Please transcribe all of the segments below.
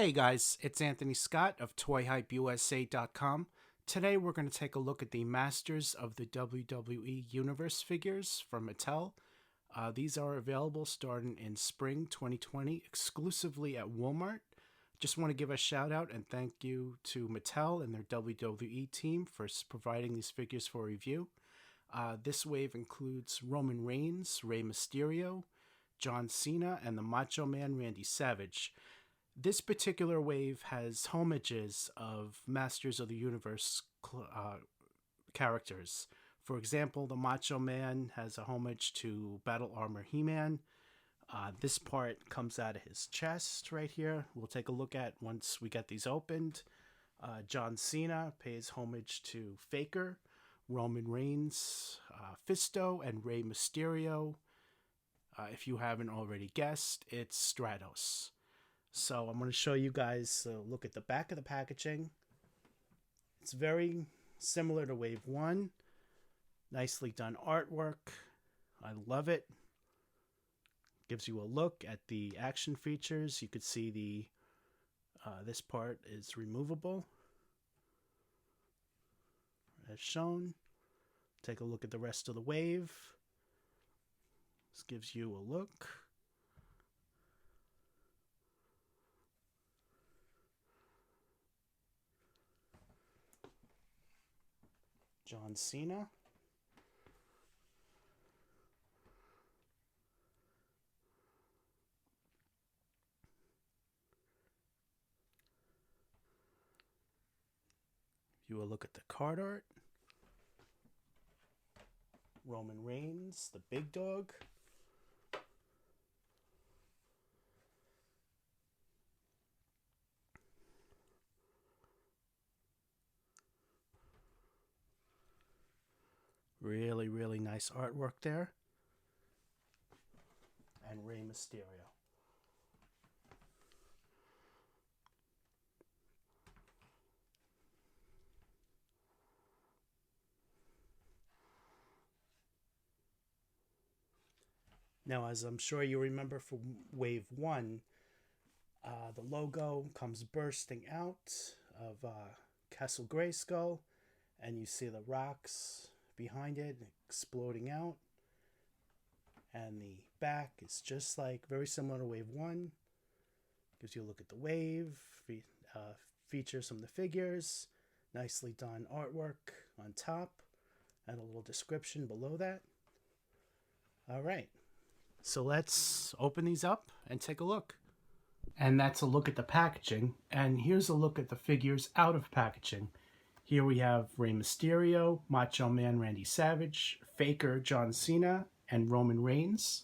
Hey guys, it's Anthony Scott of ToyHypeUSA.com. Today we're going to take a look at the Masters of the WWE Universe figures from Mattel. These are available starting in spring 2020 exclusively at Walmart. Just want to give a shout out and thank you to Mattel and their WWE team for providing these figures for review. This wave includes Roman Reigns, Rey Mysterio, John Cena, and the Macho Man Randy Savage. This particular wave has homages of Masters of the Universe characters. For example, the Macho Man has a homage to Battle Armor He-Man. This part comes out of his chest right here. We'll take a look at once we get these opened. John Cena pays homage to Faker, Roman Reigns, Fisto, and Rey Mysterio. If you haven't already guessed, it's Stratos. So I'm going to show you guys a look at the back of the packaging. It's very similar to Wave 1. Nicely done artwork. I love it. Gives you a look at the action features. You could see the this part is removable, as shown. Take a look at the rest of the wave. This gives you a look. John Cena. You will look at the card art. Roman Reigns, the big dog. Really nice artwork there. And Rey Mysterio. Now, as I'm sure you remember from Wave 1, the logo comes bursting out of Castle Grayskull, and you see the rocks behind it exploding out. And the back is just like very similar to Wave 1. Gives you a look at the wave, features some of the figures, nicely done artwork on top, and a little description below that. All right, so let's open these up and take a look. And that's a look at the packaging. And here's a look at the figures out of packaging. Here we have Rey Mysterio, Macho Man Randy Savage, Faker John Cena, and Roman Reigns.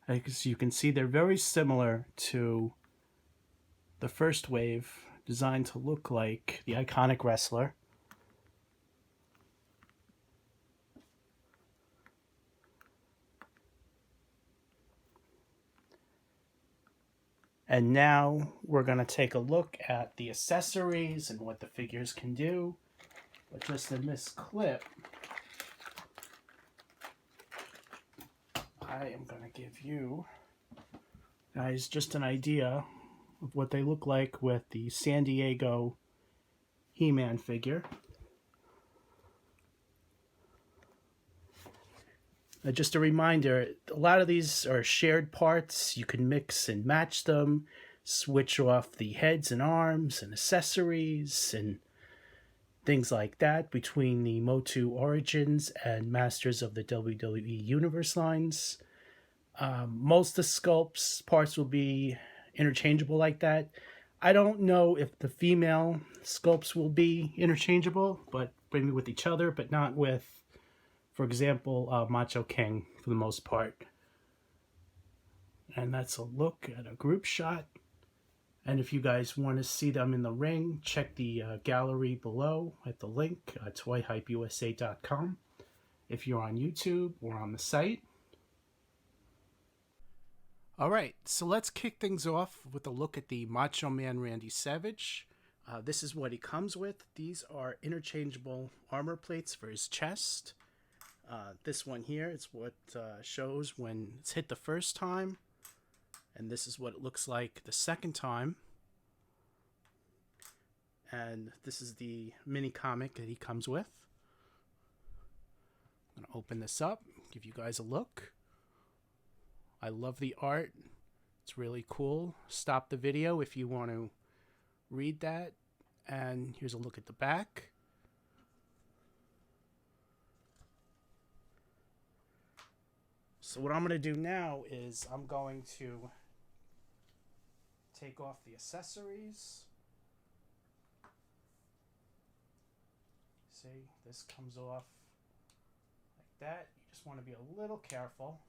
As you can see, they're very similar to the first wave, designed to look like the iconic wrestler. And now we're going to take a look at the accessories and what the figures can do. But just in this clip, I am going to give you guys just an idea of what they look like with the San Diego He-Man figure. Just a reminder, a lot of these are shared parts. You can mix and match them, switch off the heads and arms and accessories and things like that between the Motu Origins and Masters of the WWE Universe lines. Most of the sculpts parts will be interchangeable like that. I don't know if the female sculpts will be interchangeable, but maybe with each other, but not with, for example, Macho King for the most part. And that's a look at a group shot. And if you guys want to see them in the ring, check the gallery below at the link, ToyHypeUSA.com. If you're on YouTube or on the site. All right, so let's kick things off with a look at the Macho Man Randy Savage. This is what he comes with. These are interchangeable armor plates for his chest. This one here is what shows when it's hit the first time. And this is what it looks like the second time. And this is the mini comic that he comes with. I'm going to open this up, give you guys a look. I love the art. It's really cool. Stop the video if you want to read that. And here's a look at the back. So what I'm going to do now is I'm going to take off the accessories. See, this comes off like that. You just want to be a little careful.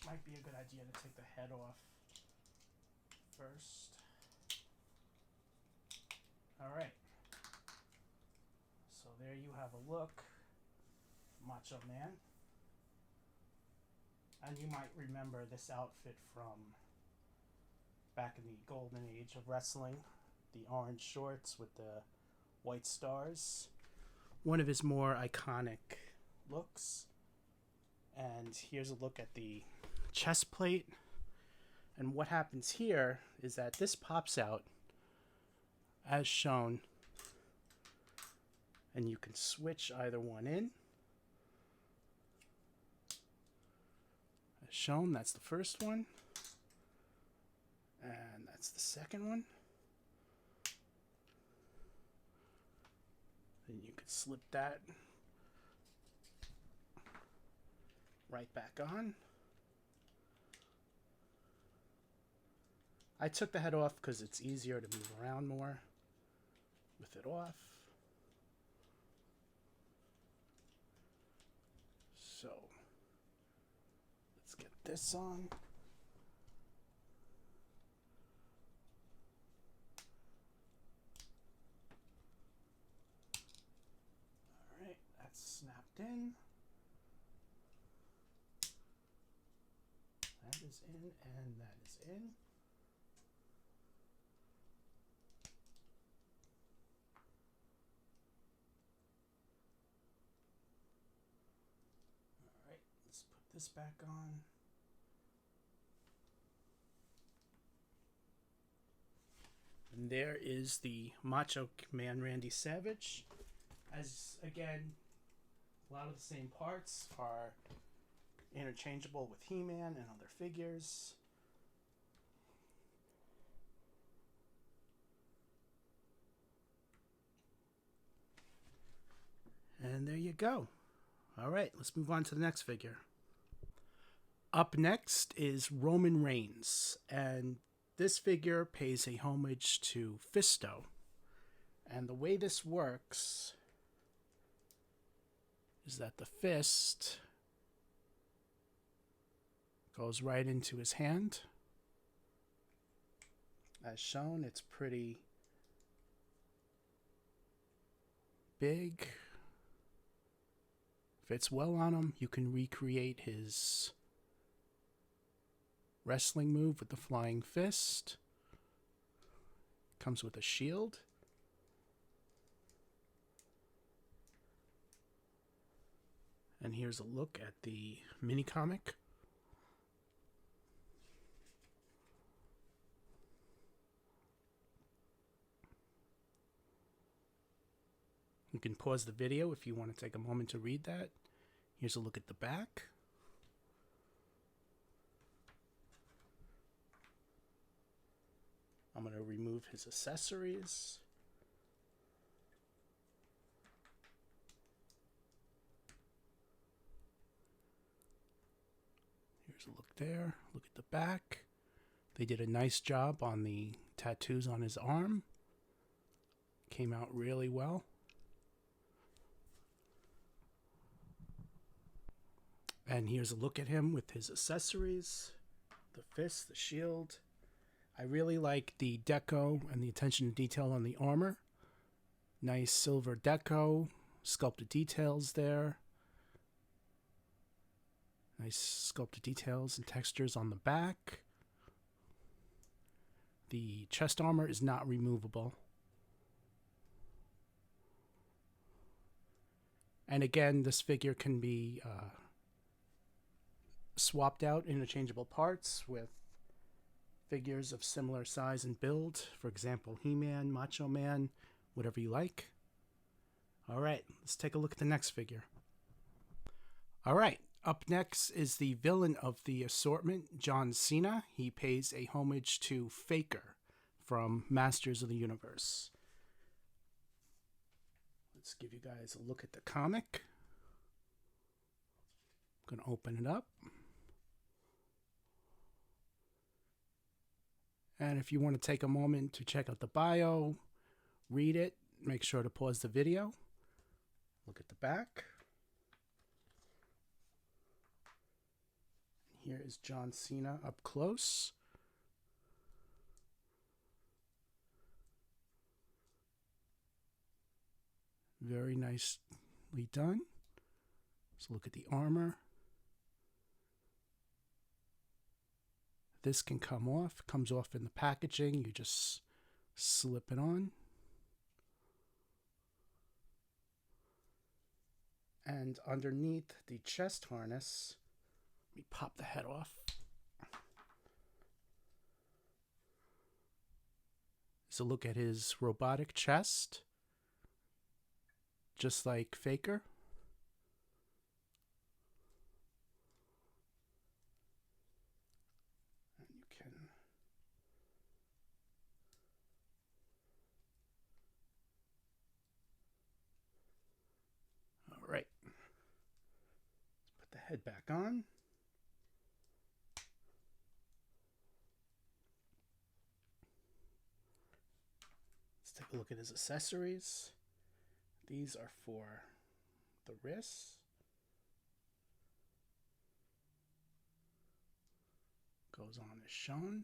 Might be a good idea to take the head off first. Alright. So there you have a look. Macho Man. And you might remember this outfit from back in the golden age of wrestling. The orange shorts with the white stars. One of his more iconic looks. And here's a look at the chest plate. And what happens here is that this pops out as shown, and you can switch either one in. As shown, that's the first one, and that's the second one. Then you can slip that right back on. I took the head off because it's easier to move around more with it off. So let's get this on. All right, that's snapped in. That is in and that is in. Let's put this back on. And there is the Macho Man Randy Savage. As again, a lot of the same parts are interchangeable with He-Man and other figures. And there you go. All right, let's move on to the next figure. Up next is Roman Reigns, and this figure pays a homage to Fisto. And the way this works is that the fist goes right into his hand. As shown, it's pretty big. Fits well on him. You can recreate his wrestling move with the flying fist. Comes with a shield. And here's a look at the mini comic. You can pause the video if you want to take a moment to read that. Here's a look at the back. I'm going to remove his accessories. Here's a look there. Look at the back. They did a nice job on the tattoos on his arm. Came out really well. And here's a look at him with his accessories. The fist, the shield. I really like the deco and the attention to detail on the armor. Nice silver deco. Sculpted details there. Nice sculpted details and textures on the back. The chest armor is not removable. And again, this figure can be swapped out interchangeable parts with figures of similar size and build. For example, He-Man, Macho Man, whatever you like. All right, let's take a look at the next figure. All right, up next is the villain of the assortment, John Cena. He pays a homage to Faker from Masters of the Universe. Let's give you guys a look at the comic. I'm going to open it up. And if you want to take a moment to check out the bio, read it, make sure to pause the video. Look at the back. Here is John Cena up close. Very nicely done. Let's look at the armor. This can come off. Comes off in the packaging. You just slip it on. And underneath the chest harness, let me pop the head off. So look at his robotic chest. Just like Faker. And you can all right. Let's put the head back on. Let's take a look at his accessories. These are for the wrists. Goes on as shown.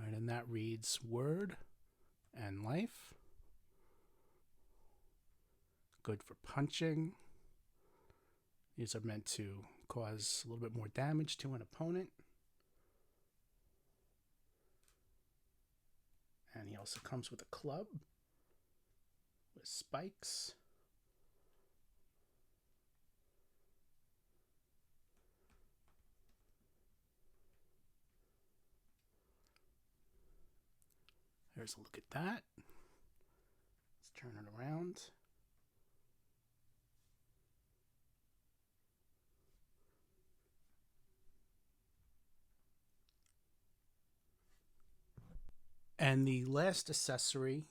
All right, and that reads Word and Life. Good for punching. These are meant to cause a little bit more damage to an opponent. And he also comes with a club with spikes. There's a look at that. Let's turn it around. And the last accessory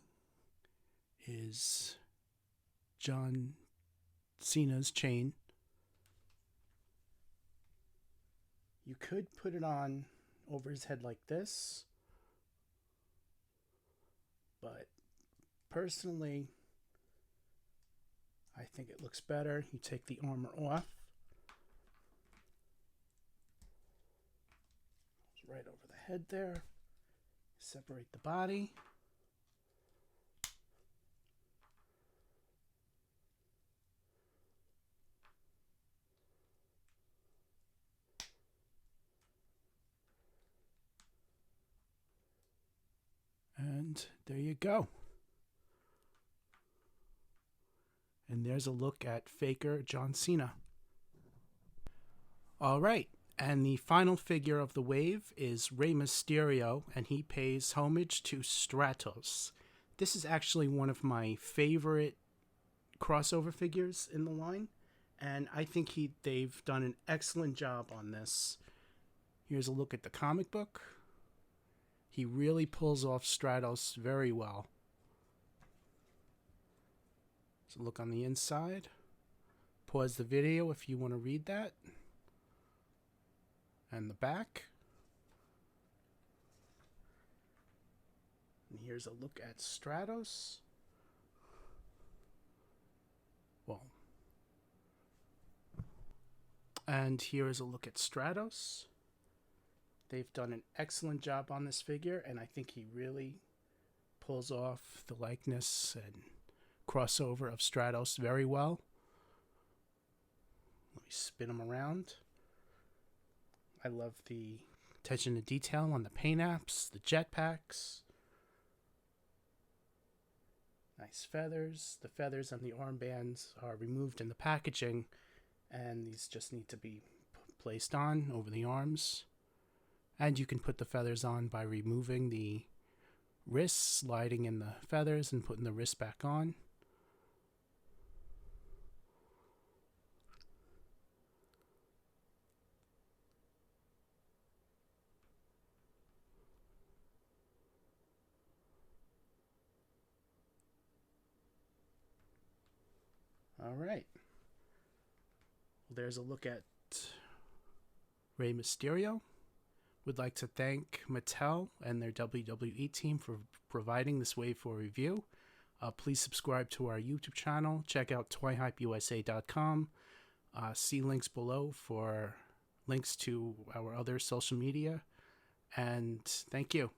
is John Cena's chain. You could put it on over his head like this, but personally, I think it looks better. You take the armor off. It's right over the head there. Separate the body. And there you go. And there's a look at Faker John Cena. All right. And the final figure of the wave is Rey Mysterio, and he pays homage to Stratos. This is actually one of my favorite crossover figures in the line, and I think they've done an excellent job on this. Here's a look at the comic book. He really pulls off Stratos very well. So look on the inside. Pause the video if you want to read that. And the back. And here's a look at Stratos. Well. And here is a look at Stratos. They've done an excellent job on this figure, and I think he really pulls off the likeness and crossover of Stratos very well. Let me spin them around. I love the attention to detail on the paint apps, the jetpacks. Nice feathers. The feathers on the armbands are removed in the packaging, and these just need to be placed on over the arms. And you can put the feathers on by removing the wrists, sliding in the feathers, and putting the wrist back on. All right. Well, there's a look at Rey Mysterio. Would like to thank Mattel and their WWE team for providing this Wave 4 review. Please subscribe to our YouTube channel. Check out toyhypeusa.com. See links below for links to our other social media. And thank you.